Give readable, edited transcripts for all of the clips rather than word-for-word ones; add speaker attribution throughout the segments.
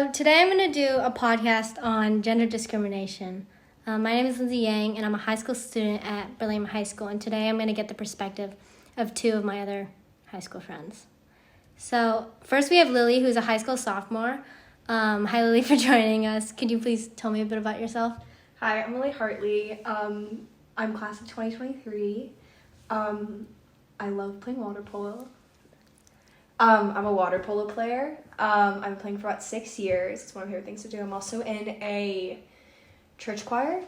Speaker 1: So today I'm going to do a podcast on gender discrimination. My name is Lindsay Yang, and I'm a high school student at Burlingame High School. And today I'm going to get the perspective of two of my other high school friends. So first we have Lily, who's a high school sophomore. Hi, Lily, for joining us. Could you please tell me a bit about yourself?
Speaker 2: Hi, I'm Lily Hartley. I'm class of 2023. I love playing water polo. I'm a water polo player. I've been playing for about 6 years. It's one of my favorite things to do. I'm also in a church choir,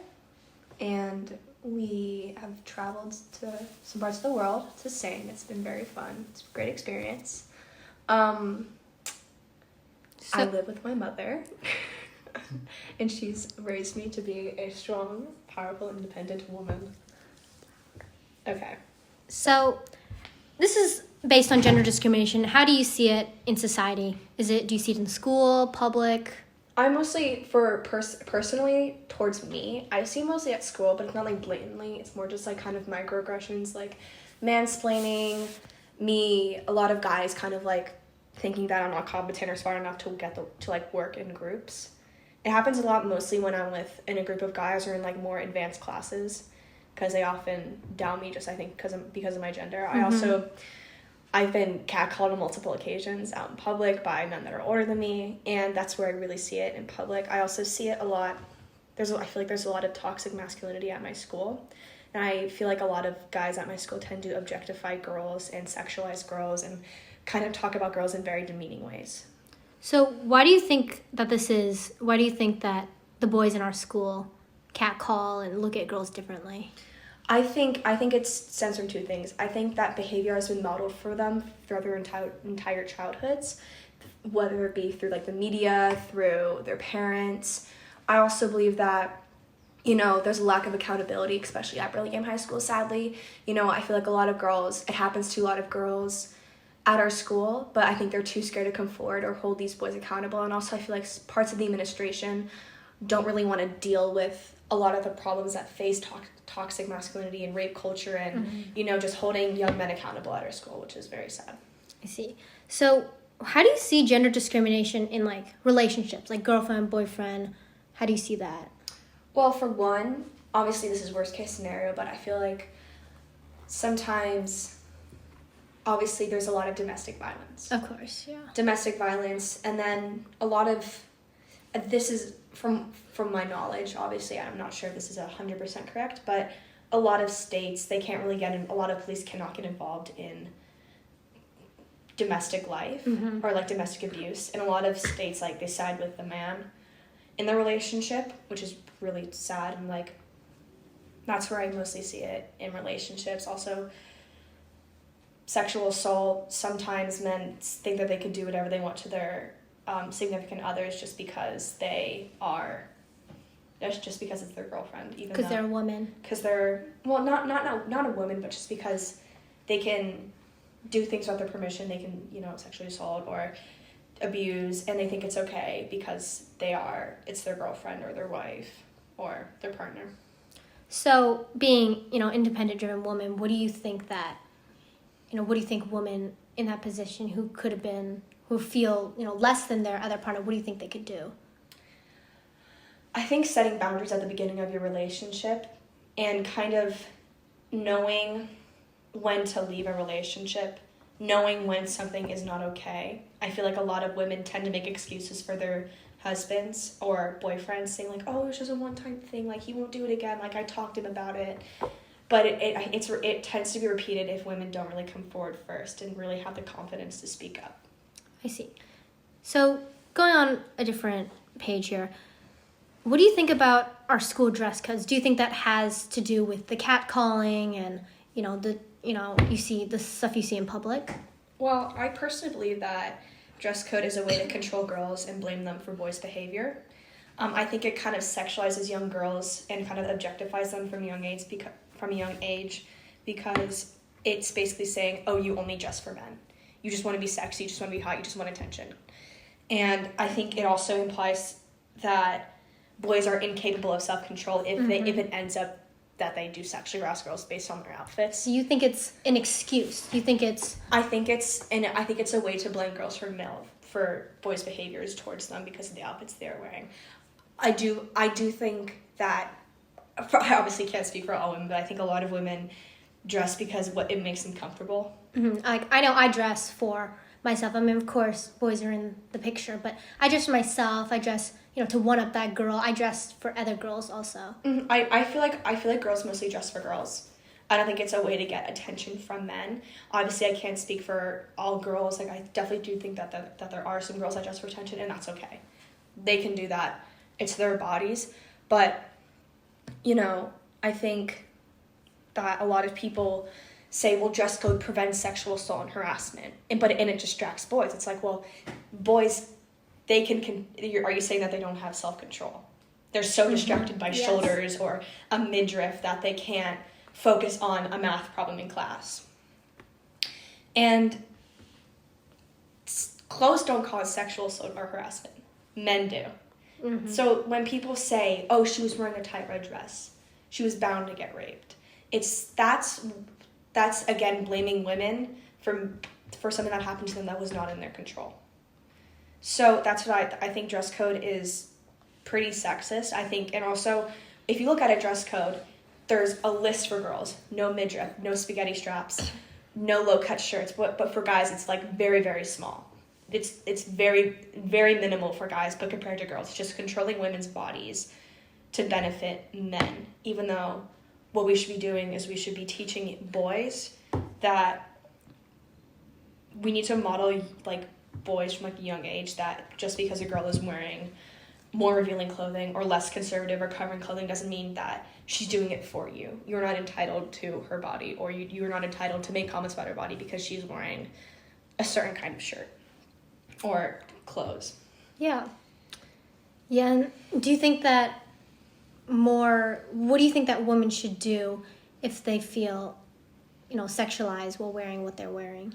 Speaker 2: and we have traveled to some parts of the world to sing. It's been very fun. It's a great experience. I live with my mother, and she's raised me to be a strong, powerful, independent woman. Okay.
Speaker 1: So this is based on gender discrimination. How do you see it in society? Do you see it in school, public?
Speaker 2: I mostly, personally, towards me, I see mostly at school, but it's not like blatantly. It's more just like kind of microaggressions, like mansplaining, a lot of guys kind of like thinking that I'm not competent or smart enough to like work in groups. It happens a lot mostly when I'm in a group of guys or in like more advanced classes, because they often down me just, I think, because of my gender.
Speaker 1: Mm-hmm.
Speaker 2: I've been catcalled on multiple occasions out in public by men that are older than me, and that's where I really see it in public. I also see it a lot. I feel like there's a lot of toxic masculinity at my school, and I feel like a lot of guys at my school tend to objectify girls and sexualize girls and kind of talk about girls in very demeaning ways.
Speaker 1: So why do you think that why do you think that the boys in our school catcall and look at girls differently?
Speaker 2: I think it stems from two things. I think that behavior has been modeled for them throughout their entire childhoods, whether it be through like the media, through their parents. I also believe that, there's a lack of accountability, especially at Burlingame High School, sadly. I feel like it happens to a lot of girls at our school, but I think they're too scared to come forward or hold these boys accountable. And also I feel like parts of the administration don't really want to deal with a lot of the problems that face toxic masculinity and rape culture and, just holding young men accountable at our school, which is very sad.
Speaker 1: I see. So how do you see gender discrimination in like relationships, like girlfriend, boyfriend? How do you see that?
Speaker 2: Well, for one, obviously this is worst case scenario, but I feel like sometimes, obviously there's a lot of domestic violence.
Speaker 1: Of course, yeah.
Speaker 2: Domestic violence, and then a lot of, this is from my knowledge, obviously I'm not sure if this is 100% correct, but a lot of states, a lot of police cannot get involved in domestic life or like domestic abuse. In a lot of states, like they side with the man in the relationship, which is really sad, and like that's where I mostly see it in relationships. Also, sexual assault, sometimes men think that they could do whatever they want to their significant others just because it's their girlfriend, even
Speaker 1: because they're a woman.
Speaker 2: Because they're not a woman, but just because they can do things without their permission. They can sexually assault or abuse, and they think it's okay because it's their girlfriend or their wife or their partner. So being
Speaker 1: independent driven woman, what do you think women in that position who feel less than their other partner, what do you think they could do?
Speaker 2: I think setting boundaries at the beginning of your relationship and kind of knowing when to leave a relationship, knowing when something is not okay. I feel like a lot of women tend to make excuses for their husbands or boyfriends, saying like, oh, it's just a one-time thing, like he won't do it again, like I talked to him about it. But it tends to be repeated if women don't really come forward first and really have the confidence to speak up.
Speaker 1: I see. So going on a different page here, what do you think about our school dress codes? Do you think that has to do with the catcalling and you see the stuff you see in public?
Speaker 2: Well, I personally believe that dress code is a way to control girls and blame them for boys' behavior. I think it kind of sexualizes young girls and kind of objectifies them from a young age because it's basically saying, oh, you only dress for men. You just want to be sexy, you just want to be hot, you just want attention. And I think it also implies that boys are incapable of self-control if it ends up that they do sexually harass girls based on their outfits.
Speaker 1: So you think it's an excuse? You think it's...
Speaker 2: I think it's a way to blame girls for for boys' behaviors towards them because of the outfits they're wearing. I do think that, I obviously can't speak for all women, but I think a lot of women dress because it makes them comfortable.
Speaker 1: Mm-hmm. I know I dress for myself. I mean, of course, boys are in the picture, but I dress for myself. I dress, to one up that girl. I dress for other girls also.
Speaker 2: Mm-hmm. I feel like girls mostly dress for girls. I don't think it's a way to get attention from men. Obviously, I can't speak for all girls. Like, I definitely do think that there are some girls that dress for attention, and that's okay. They can do that. It's their bodies. But, I think that a lot of people say, well, dress code prevents sexual assault and harassment, and it distracts boys. It's like, well, boys, they can are you saying that they don't have self-control? They're so distracted by shoulders or a midriff that they can't focus on a math problem in class. And clothes don't cause sexual assault or harassment. Men do. Mm-hmm. So when people say, oh, she was wearing a tight red dress, she was bound to get raped, that's again blaming women for something that happened to them that was not in their control. So that's what I think dress code is pretty sexist, I think. And also, if you look at a dress code, there's a list for girls: no midriff, no spaghetti straps, no low-cut shirts. But for guys, it's like very, very small. It's very, very minimal for guys, but compared to girls, it's just controlling women's bodies to benefit men. Even though what we should be doing is we should be teaching boys that we need to model like boys from like a young age, that just because a girl is wearing more revealing clothing or less conservative or covering clothing doesn't mean that she's doing it for you. You're not entitled to her body, or you're not entitled to make comments about her body because she's wearing a certain kind of shirt or clothes.
Speaker 1: Yeah. And do you think that what do you think that women should do if they feel, sexualized while wearing what they're wearing?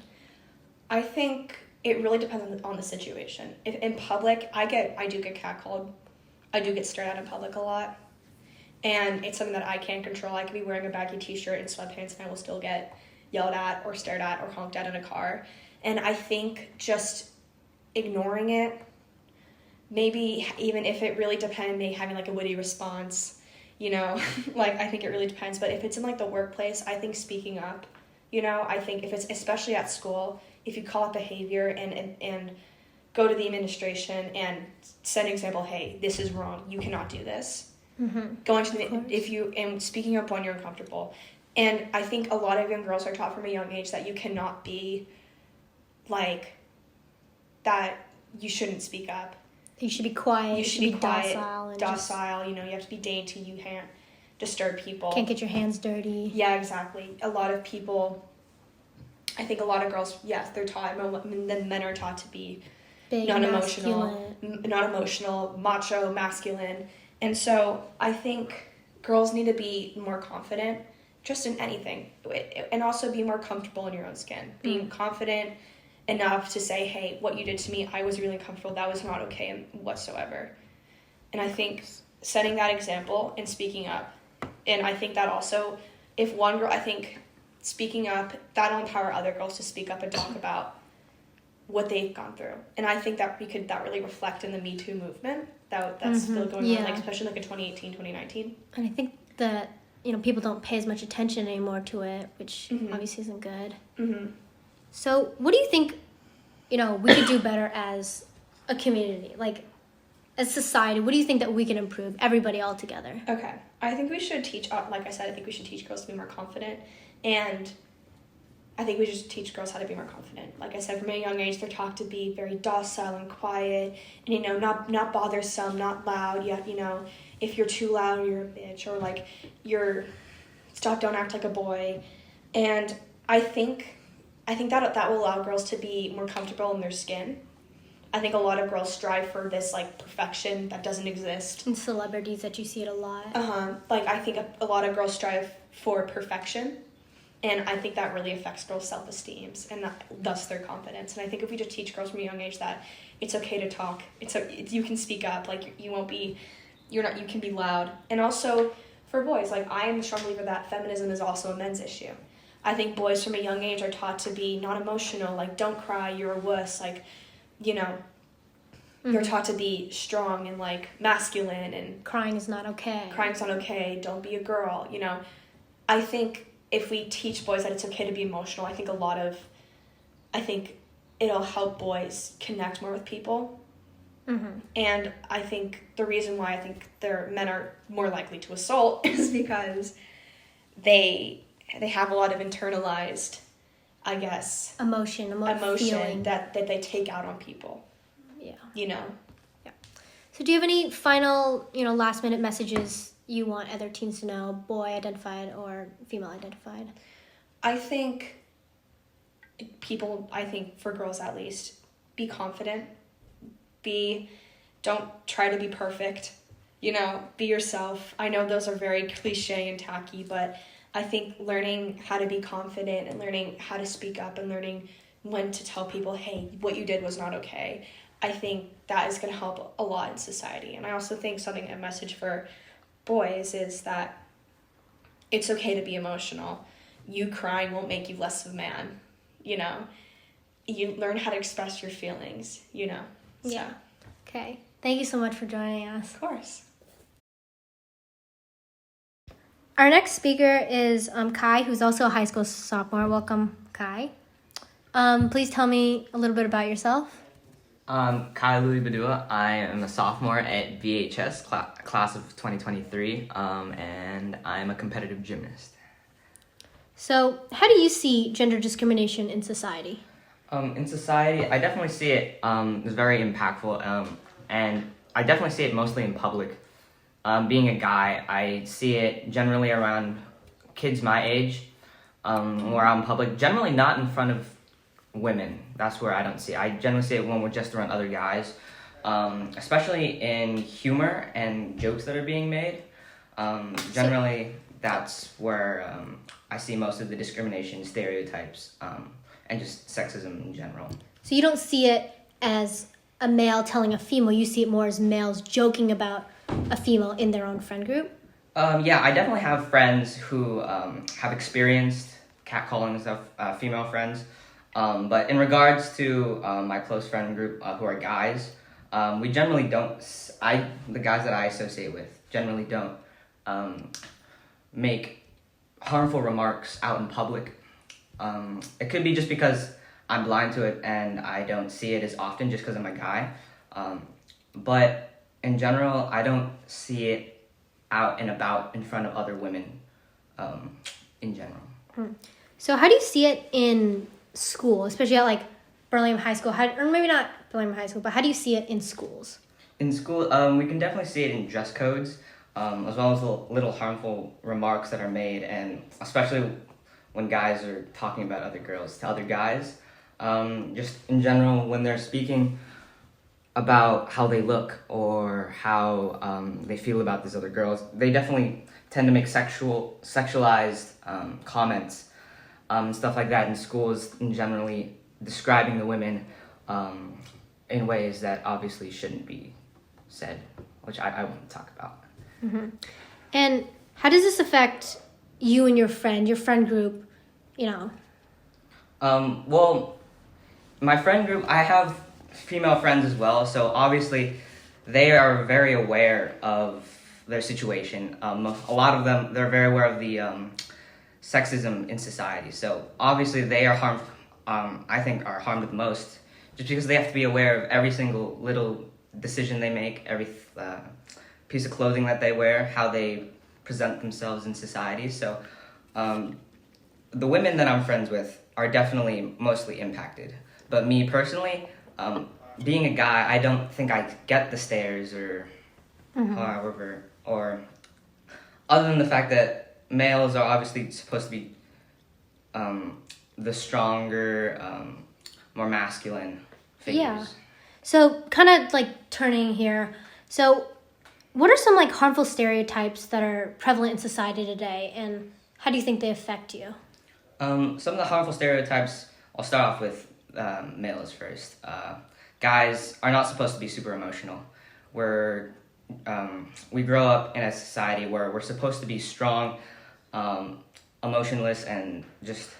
Speaker 2: I think it really depends on the situation. If in public, I do get catcalled. I do get stared at in public a lot. And it's something that I can't control. I could be wearing a baggy t-shirt and sweatpants and I will still get yelled at or stared at or honked at in a car. And I think just ignoring it, maybe even if it really depends, maybe having like a witty response, like I think it really depends. But if it's in like the workplace, I think speaking up, I think if it's especially at school, if you call out behavior and go to the administration and set an example, hey, this is wrong, you cannot do this. Mm-hmm. Going to and speaking up when you're uncomfortable. And I think a lot of young girls are taught from a young age that you cannot be like that. You shouldn't speak up.
Speaker 1: You should be quiet.
Speaker 2: You should be quiet,
Speaker 1: docile.
Speaker 2: You have to be dainty. You can't disturb people.
Speaker 1: Can't get your hands dirty.
Speaker 2: Yeah, exactly. A lot of people, I think a lot of girls, yes, they're taught, and then men are taught to be
Speaker 1: big,
Speaker 2: not emotional, macho, masculine. And so I think girls need to be more confident just in anything, and also be more comfortable in your own skin. Being confident enough to say, hey, what you did to me, I was really uncomfortable. That was not okay whatsoever. And I think setting that example and speaking up. And I think that also, if one girl, I think speaking up, that'll empower other girls to speak up and talk about what they've gone through. And I think that that really reflect in the Me Too movement that's still going on, like especially like in 2018, 2019.
Speaker 1: And I think that, people don't pay as much attention anymore to it, which obviously isn't good. Mm-hmm. So what do you think, we could do better as a community, like as society? What do you think that we can improve, everybody all together?
Speaker 2: Okay. I think we should teach, like I said, I think we should teach girls to be more confident. And I think we should teach girls how to be more confident. Like I said, from a young age, they're taught to be very docile and quiet and, not bothersome, not loud. Yet, if you're too loud, you're a bitch, or like don't act like a boy. And I think that will allow girls to be more comfortable in their skin. I think a lot of girls strive for this like perfection that doesn't exist.
Speaker 1: And celebrities that you see it a lot.
Speaker 2: Like I think a lot of girls strive for perfection, and I think that really affects girls' self-esteem and thus their confidence. And I think if we just teach girls from a young age that it's okay to talk, you can speak up, like you can be loud. And also for boys, like I am a strong believer that feminism is also a men's issue. I think boys from a young age are taught to be not emotional, like don't cry, you're a wuss, like you know, you're taught to be strong and like masculine, and
Speaker 1: crying is not okay.
Speaker 2: Crying's not okay. Don't be a girl. You know, I think if we teach boys that it's okay to be emotional, I think it'll help boys connect more with people. And I think the reason why I think men are more likely to assault is because they have a lot of internalized, I guess, emotion
Speaker 1: feeling
Speaker 2: that they take out on people.
Speaker 1: Yeah.
Speaker 2: You know.
Speaker 1: Yeah. So do you have any final, last minute messages you want other teens to know, boy identified or female identified?
Speaker 2: I think for girls at least, be confident. Don't try to be perfect. Be yourself. I know those are very cliche and tacky, but I think learning how to be confident and learning how to speak up and learning when to tell people, hey, what you did was not okay, I think that is going to help a lot in society. And I also think a message for boys is that it's okay to be emotional. You crying won't make you less of a man, You learn how to express your feelings, So.
Speaker 1: Yeah. Okay. Thank you so much for joining us.
Speaker 2: Of course.
Speaker 1: Our next speaker is Kai, who's also a high school sophomore. Welcome, Kai. Please tell me a little bit about yourself.
Speaker 3: Kai Louis Badua. I am a sophomore at VHS, class of 2023, and I'm a competitive gymnast.
Speaker 1: So, how do you see gender discrimination in society?
Speaker 3: In society, I definitely see it as very impactful, and I definitely see it mostly in public. Being a guy, I see it generally around kids my age, or out in public, generally not in front of women. That's where I don't see it. I generally see it when we're just around other guys, especially in humor and jokes that are being made. Generally, that's where I see most of the discrimination, stereotypes, and just sexism in general.
Speaker 1: So you don't see it as a male telling a female, you see it more as males joking about a female in their own friend group?
Speaker 3: Yeah, I definitely have friends who have experienced catcalling and stuff, female friends. But in regards to my close friend group who are guys, we generally don't, the guys that I associate with generally don't make harmful remarks out in public. It could be just because I'm blind to it and I don't see it as often just because I'm a guy. But in general, I don't see it out and about in front of other women in general.
Speaker 1: So how do you see it in school, especially at Burlingame High School? Or maybe not Burlingame High School, but how do you see it in schools?
Speaker 3: In school, we can definitely see it in dress codes, as well as the little harmful remarks that are made, and especially when guys are talking about other girls to other guys. Just in general, when they're speaking about how they look or how they feel about these other girls, they definitely tend to make sexualized comments, stuff like that in schools, and generally describing the women in ways that obviously shouldn't be said, which I won't talk about.
Speaker 1: Mm-hmm. And how does this affect you and your friend group,
Speaker 3: Well, my friend group, I have female friends as well, so obviously they are very aware of their situation. A lot of them, they're very aware of the sexism in society, so obviously they are harmed, I think are harmed the most, just because they have to be aware of every single little decision they make, every piece of clothing that they wear, how they present themselves in society. So the women that I'm friends with are definitely mostly impacted. But me personally, being a guy, I don't think I get the stares or however, or other than the fact that males are obviously supposed to be the stronger, more masculine figures.
Speaker 1: Yeah. So kind of turning here. So what are some harmful stereotypes that are prevalent in society today, and how do you think they affect you?
Speaker 3: Some of the harmful stereotypes, I'll start off with males first. Guys are not supposed to be super emotional. We grow up in a society where we're supposed to be strong, emotionless, and just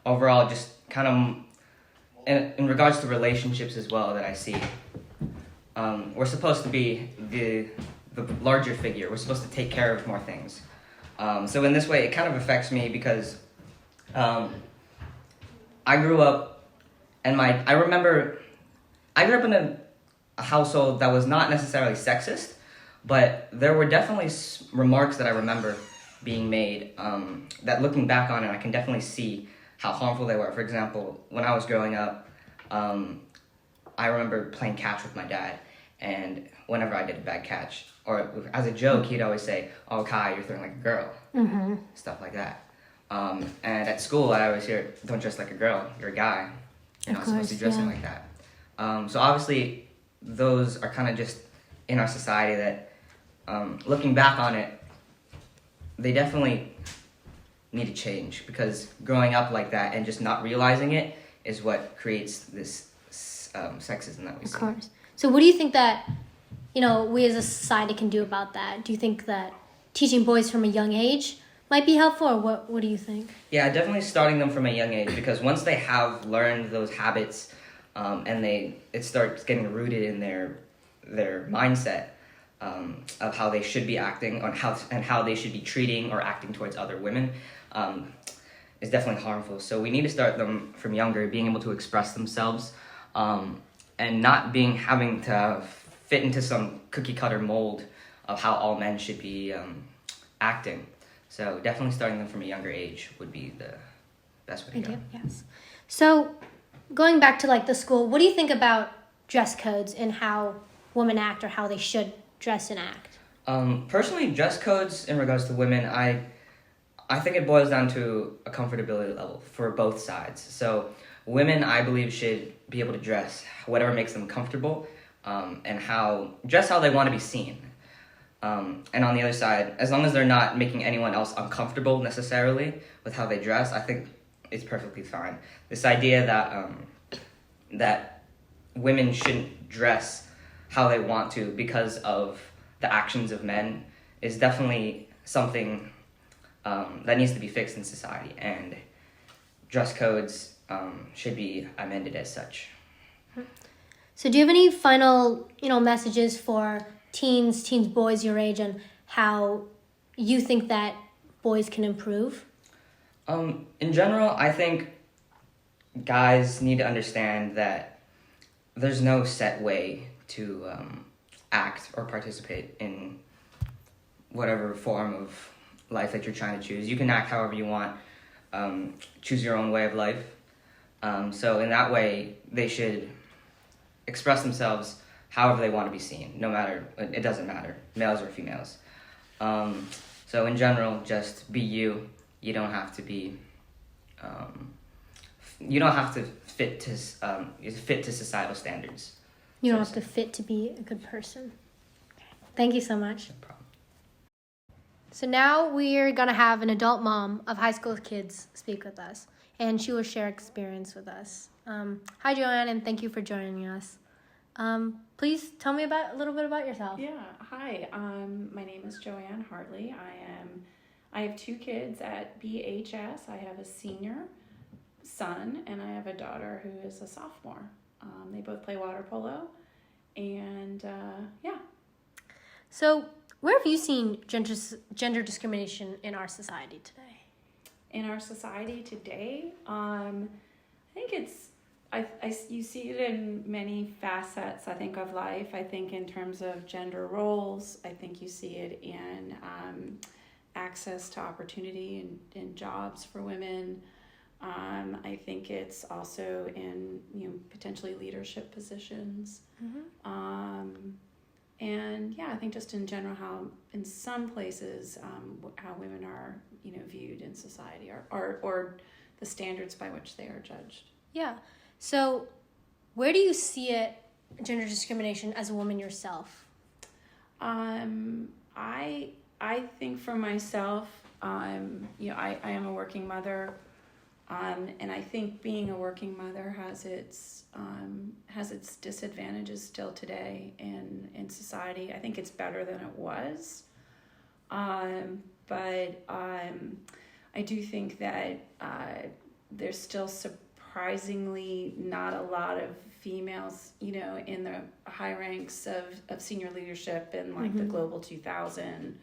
Speaker 3: overall just kind of in regards to relationships as well that I see, we're supposed to be the larger figure. We're supposed to take care of more things. So in this way, it kind of affects me because I grew up, and I grew up in a household that was not necessarily sexist, but there were definitely remarks that I remember being made that looking back on it, I can definitely see how harmful they were. For example, when I was growing up, I remember playing catch with my dad, and whenever I did a bad catch, or as a joke, he'd always say, "Oh, Kai, you're throwing like a girl," stuff like that. And at school, I always hear, "Don't dress like a girl, you're a guy. You're not supposed to be dressing like that." So obviously, those are kind of just in our society that, looking back on it, they definitely need to change, because growing up like that and just not realizing it is what creates this sexism that we see.
Speaker 1: Of course. So what do you think that, we as a society can do about that? Do you think that teaching boys from a young age might be helpful, or what do you think?
Speaker 3: Yeah, definitely starting them from a young age, because once they have learned those habits, and it starts getting rooted in their mindset of how they should be acting and how they should be treating or acting towards other women, is definitely harmful. So we need to start them from younger, being able to express themselves, and not having to fit into some cookie cutter mold of how all men should be acting. So definitely starting them from a younger age would be the best way to go.
Speaker 1: Yes. So going back to the school, what do you think about dress codes and how women act, or how they should dress and act?
Speaker 3: Personally, dress codes in regards to women, I think it boils down to a comfortability level for both sides. So women, I believe, should be able to dress whatever makes them comfortable, and dress how they want to be seen. And on the other side, as long as they're not making anyone else uncomfortable necessarily with how they dress, I think it's perfectly fine. This idea that women shouldn't dress how they want to because of the actions of men is definitely something that needs to be fixed in society, and dress codes should be amended as such.
Speaker 1: So do you have any final, messages for teens, boys your age, and how you think that boys can improve?
Speaker 3: In general, I think guys need to understand that there's no set way to act or participate in whatever form of life that you're trying to choose. You can act however you want, choose your own way of life. So in that way, they should express themselves however they want to be seen, no matter, it doesn't matter, males or females. So in general, just be you. You don't have to be, you don't have to fit to societal standards.
Speaker 1: You don't have to fit to be a good person. Thank you so much.
Speaker 3: No problem.
Speaker 1: So now we're going to have an adult mom of high school kids speak with us, and she will share experience with us. Hi, Joanne, and thank you for joining us. Please tell me a little bit about yourself.
Speaker 4: Yeah, hi. My name is Joanne Hartley. I have 2 kids at BHS. I have a senior son, and I have a daughter who is a sophomore. They both play water polo, and yeah.
Speaker 1: So where have you seen gender discrimination in our society today?
Speaker 4: In our society today, I think you see it in many facets, I think, of life. I think in terms of gender roles, I think you see it in access to opportunity and jobs for women. I think it's also in potentially leadership positions. And yeah, I think just in general how in some places how women are viewed in society, or the standards by which they are judged.
Speaker 1: Yeah. So where do you see it, gender discrimination, as a woman yourself?
Speaker 4: I think for myself, I am a working mother, and I think being a working mother has its disadvantages still today in society. I think it's better than it was, but I do think that there's still surprisingly not a lot of females, in the high ranks of senior leadership in like the Global 2000,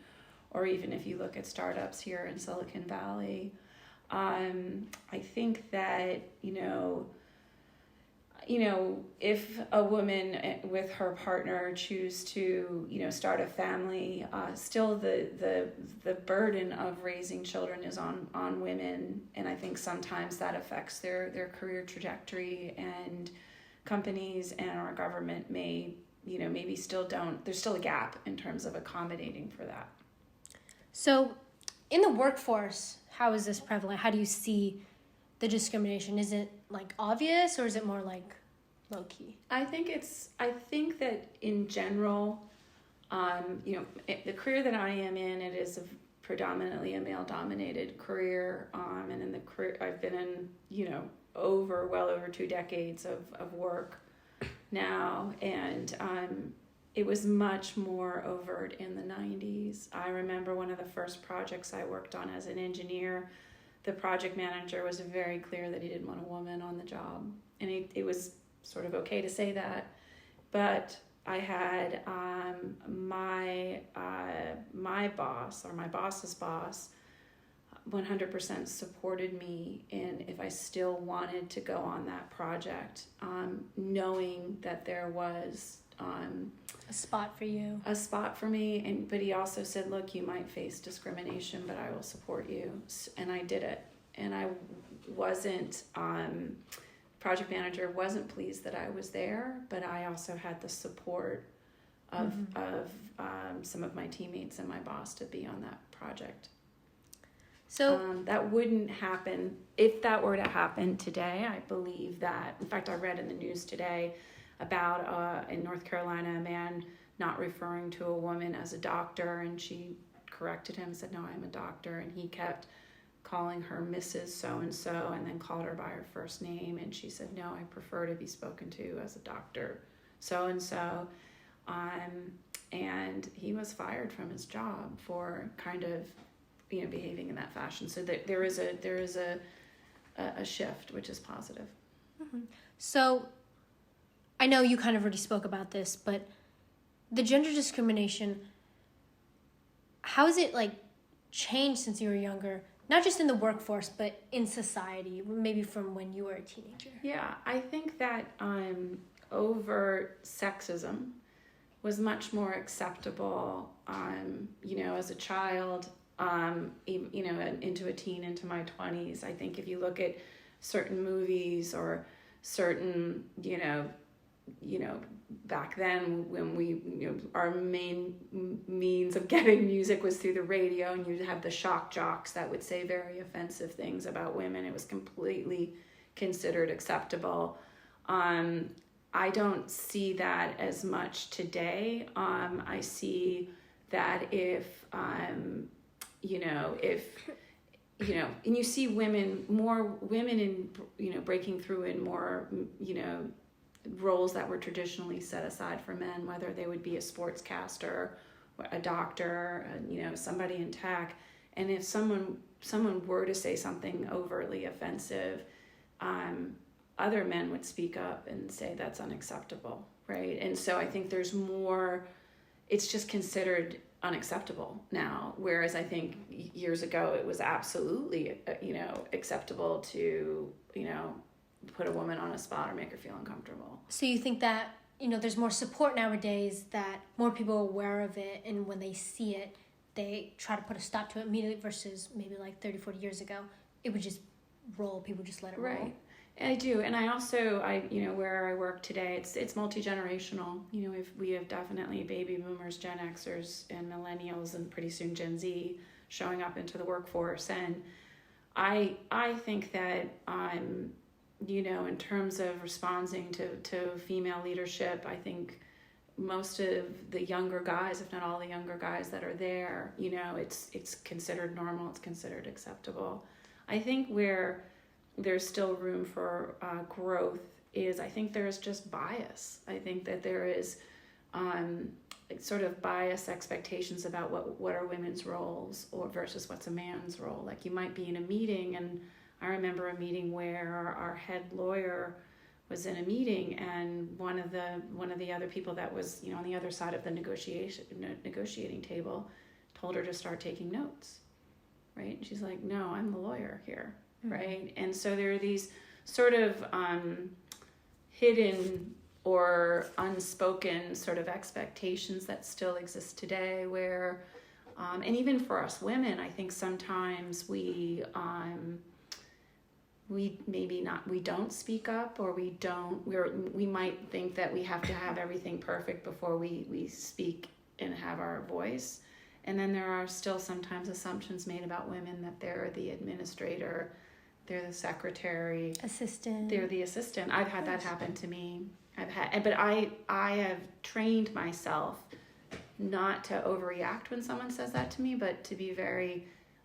Speaker 4: or even if you look at startups here in Silicon Valley. I think that, if a woman with her partner choose to, start a family, still the burden of raising children is on women. And I think sometimes that affects their career trajectory, and companies and our government maybe still don't, there's still a gap in terms of accommodating for that.
Speaker 1: So in the workforce, how is this prevalent? How do you see the discrimination? Is it like obvious, or is it more like low key?
Speaker 4: I think that in general, the career that I am in, it is predominantly a male dominated career. And in the career I've been in, well over 2 decades of work now. And, it was much more overt in the 90s. I remember one of the first projects I worked on as an engineer, the project manager was very clear that he didn't want a woman on the job. And it was sort of okay to say that. But I had my boss, or my boss's boss, 100% supported me in if I still wanted to go on that project, knowing that there was
Speaker 1: A spot for you.
Speaker 4: a spot for me. But he also said, look, you might face discrimination, but I will support you. And I did it. And I wasn't, project manager wasn't pleased that I was there, but I also had the support of some of my teammates and my boss to be on that project.
Speaker 1: So
Speaker 4: that wouldn't happen. If that were to happen today, I believe that, in fact, I read in the news today about in North Carolina, a man not referring to a woman as a doctor, and she corrected him and said, no, I'm a doctor, and he kept calling her Mrs. So-and-so, and then called her by her first name, and she said, no, I prefer to be spoken to as a doctor so-and-so. And he was fired from his job for kind of behaving in that fashion. So there is a shift, which is positive.
Speaker 1: Mm-hmm. So I know you kind of already spoke about this, but the gender discrimination, how has it changed since you were younger? Not just in the workforce, but in society, maybe from when you were a teenager.
Speaker 4: Yeah, I think that overt sexism was much more acceptable, as a child, into a teen, into my 20s. I think if you look at certain movies or certain, back then when we, our main means of getting music was through the radio, and you'd have the shock jocks that would say very offensive things about women. It was completely considered acceptable. I don't see that as much today. I see that if and you see more women in, breaking through in more, roles that were traditionally set aside for men, whether they would be a sportscaster, a doctor, somebody in tech. And if someone were to say something overtly offensive, other men would speak up and say that's unacceptable, right? And so I think there's more, it's just considered unacceptable now, whereas I think years ago it was absolutely, acceptable to, put a woman on a spot or make her feel uncomfortable.
Speaker 1: So you think that, there's more support nowadays, that more people are aware of it, and when they see it, they try to put a stop to it immediately, versus maybe 30, 40 years ago, it would just roll. People just let it roll.
Speaker 4: Right. I do. And I also, where I work today, it's multi-generational. We have definitely baby boomers, Gen Xers, and millennials, and pretty soon Gen Z showing up into the workforce. And I think that, in terms of responding to female leadership, I think most of the younger guys, if not all the younger guys that are there, it's considered normal, it's considered acceptable. I think where there's still room for growth is, I think there's just bias. I think that there is sort of bias expectations about what are women's roles or versus what's a man's role. Like you might be in a meeting and I remember a meeting where our head lawyer was in a meeting, and one of the other people that was, on the other side of the negotiating table told her to start taking notes, right? And she's like, no, I'm the lawyer here, right? And so there are these sort of hidden or unspoken sort of expectations that still exist today, where and even for us women, I think sometimes we don't speak up, or we might think that we have to have everything perfect before we speak and have our voice. And then there are still sometimes assumptions made about women that they're the administrator, they're the secretary,
Speaker 1: assistant.
Speaker 4: They're the assistant. I've had that happen to me. But I have trained myself not to overreact when someone says that to me, but to be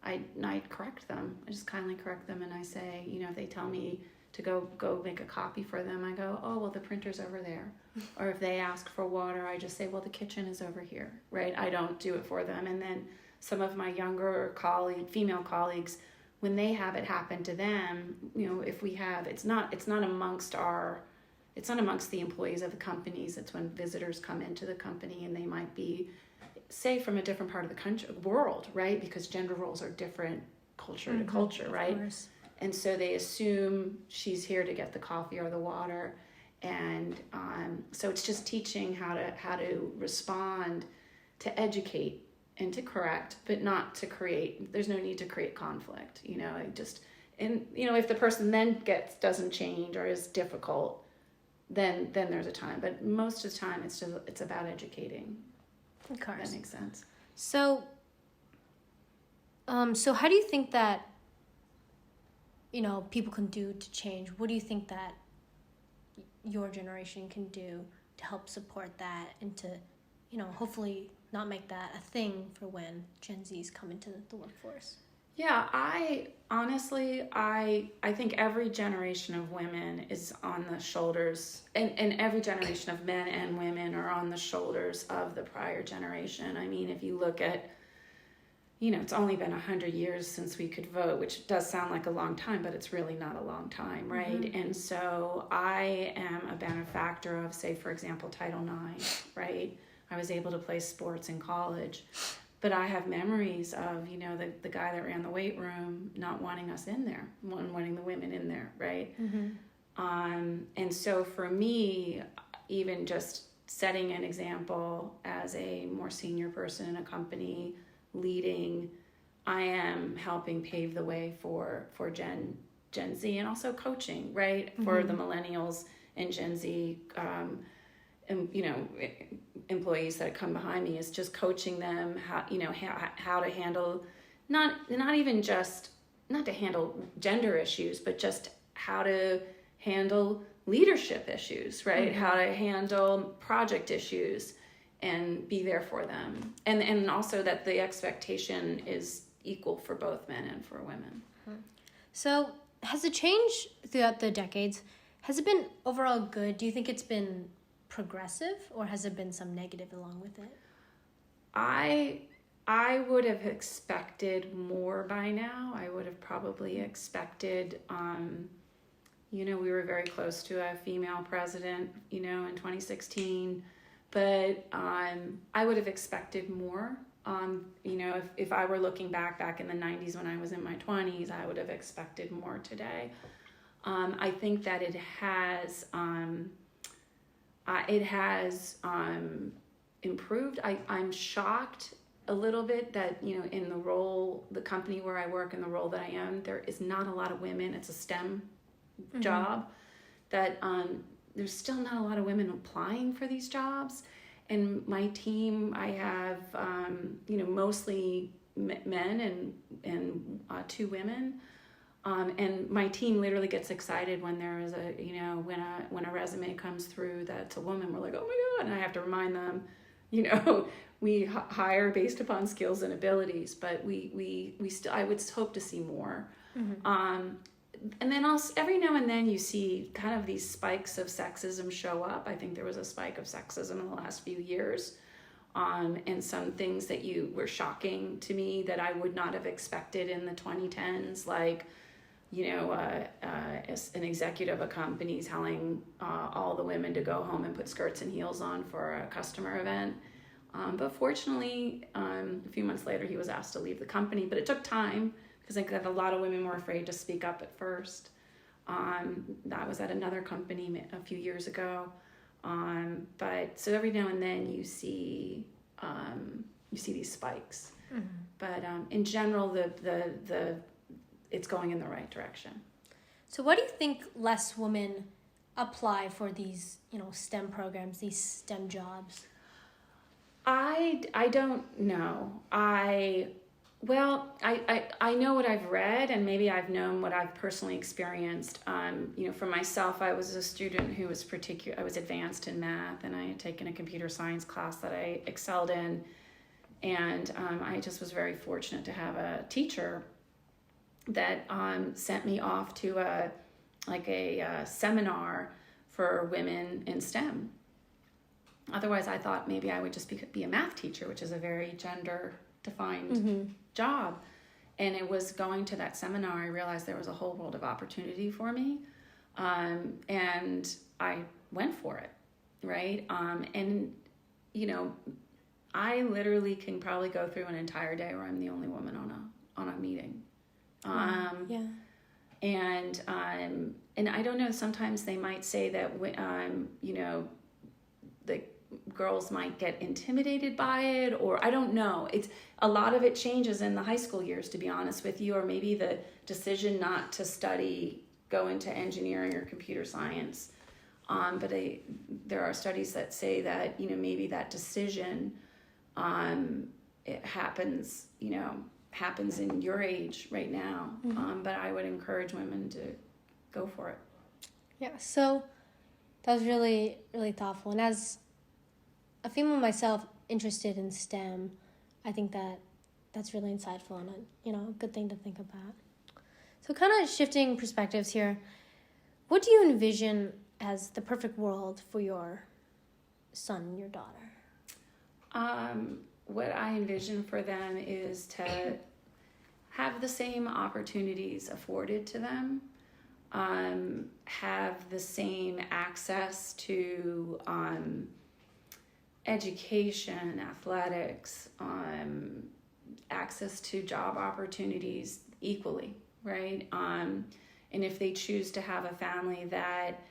Speaker 4: I correct them. I just kindly correct them, and I say, if they tell me to go make a copy for them, I go, oh, well, the printer's over there. Or if they ask for water, I just say, well, the kitchen is over here, right? I don't do it for them. And then some of my younger female colleagues, when they have it happen to them, if we have, it's not amongst the employees of the companies. It's when visitors come into the company, and they might be, say, from a different part of the world, right? Because gender roles are different culture to culture, right?
Speaker 1: Course.
Speaker 4: And so they assume she's here to get the coffee or the water. And so it's just teaching how to respond, to educate and to correct, but not to create. There's no need to create conflict, if the person then doesn't change or is difficult, then there's a time. But most of the time, it's about educating.
Speaker 1: Of course.
Speaker 4: That makes sense.
Speaker 1: So, so how do you think that, people can do to change? What do you think that your generation can do to help support that and to, hopefully not make that a thing for when Gen Zs come into the workforce?
Speaker 4: Yeah, I think every generation of women is on the shoulders, and every generation of men and women are on the shoulders of the prior generation. I mean, if you look at, it's only been 100 years since we could vote, which does sound like a long time, but it's really not a long time, right? Mm-hmm. And so I am a benefactor of, say, for example, Title IX, right? I was able to play sports in college. But I have memories of, the guy that ran the weight room not wanting us in there, wanting the women in there, right? Mm-hmm. And so for me, even just setting an example as a more senior person in a company, leading, I am helping pave the way for Gen Z, and also coaching, right? Mm-hmm. For the millennials and Gen Z, employees that come behind me, is just coaching them how to handle not to handle gender issues, but just how to handle leadership issues, right? Mm-hmm. How to handle project issues and be there for them, and also that the expectation is equal for both men and for women.
Speaker 1: Mm-hmm. So has it changed throughout the decades? Has it been overall good? Do you think it's been progressive, or has there been some negative along with it?
Speaker 4: I would have expected more by now. I would have probably expected, we were very close to a female president, in 2016, but I would have expected more. If I were looking back in the 90s when I was in my 20s, I would have expected more today. I think that it has improved. I'm shocked a little bit that, in the company where I work, in the role that I am, there is not a lot of women. It's a STEM mm-hmm. job, that there's still not a lot of women applying for these jobs. And my team, I have, mostly men and 2 women. And my team literally gets excited when there is when a resume comes through that's a woman. We're like, oh my God. And I have to remind them, we hire based upon skills and abilities, but we still, I would hope to see more. Mm-hmm. And then also every now and then you see kind of these spikes of sexism show up. I think there was a spike of sexism in the last few years. And some things that were shocking to me that I would not have expected in the 2010s, like an executive of a company telling all the women to go home and put skirts and heels on for a customer event. But fortunately, a few months later, he was asked to leave the company. But it took time because I think that a lot of women were afraid to speak up at first. That was at another company a few years ago. But so every now and then you see these spikes. Mm-hmm. But in general, the it's going in the right direction.
Speaker 1: So why do you think less women apply for these, STEM programs, these STEM jobs?
Speaker 4: I don't know. I know what I've read, and maybe I've known what I've personally experienced. For myself, I was a student who was I was advanced in math, and I had taken a computer science class that I excelled in. And I just was very fortunate to have a teacher that sent me off to a seminar for women in STEM. Otherwise, I thought maybe I would just be a math teacher, which is a very gender-defined job. And it was going to that seminar, I realized there was a whole world of opportunity for me. And I went for it, right? I literally can probably go through an entire day where I'm the only woman on a meeting. And I don't know, sometimes they might say that, the girls might get intimidated by it, or I don't know. It's a lot of it changes in the high school years, to be honest with you, or maybe the decision not to go into engineering or computer science. But there are studies that say that, maybe that decision, it happens in your age right now. But I would encourage women to go for it.
Speaker 1: Yeah, so that was really, really thoughtful. And as a female myself interested in STEM, I think that's really insightful and a good thing to think about. So kind of shifting perspectives here, what do you envision as the perfect world for your son and your daughter?
Speaker 4: What I envision for them is to have the same opportunities afforded to them, have the same access to education, athletics, access to job opportunities equally, right? And if they choose to have a family that,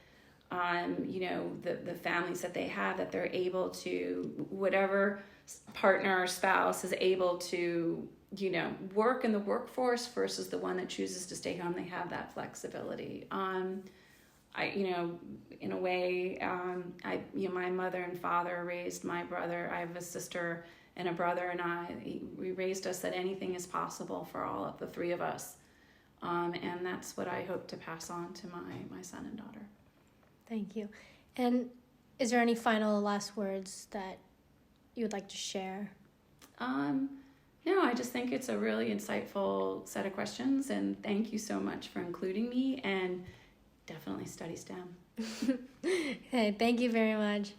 Speaker 4: the families that they have, that they're able to, whatever partner or spouse is able to, work in the workforce versus the one that chooses to stay home, they have that flexibility. In a way, my mother and father raised my brother. I have a sister and a brother, and we raised us that anything is possible for all of the three of us. And that's what I hope to pass on to my son and daughter.
Speaker 1: Thank you. And is there any final last words that you would like to share?
Speaker 4: No, I just think it's a really insightful set of questions, and thank you so much for including me, and definitely study STEM.
Speaker 1: Okay, thank you very much.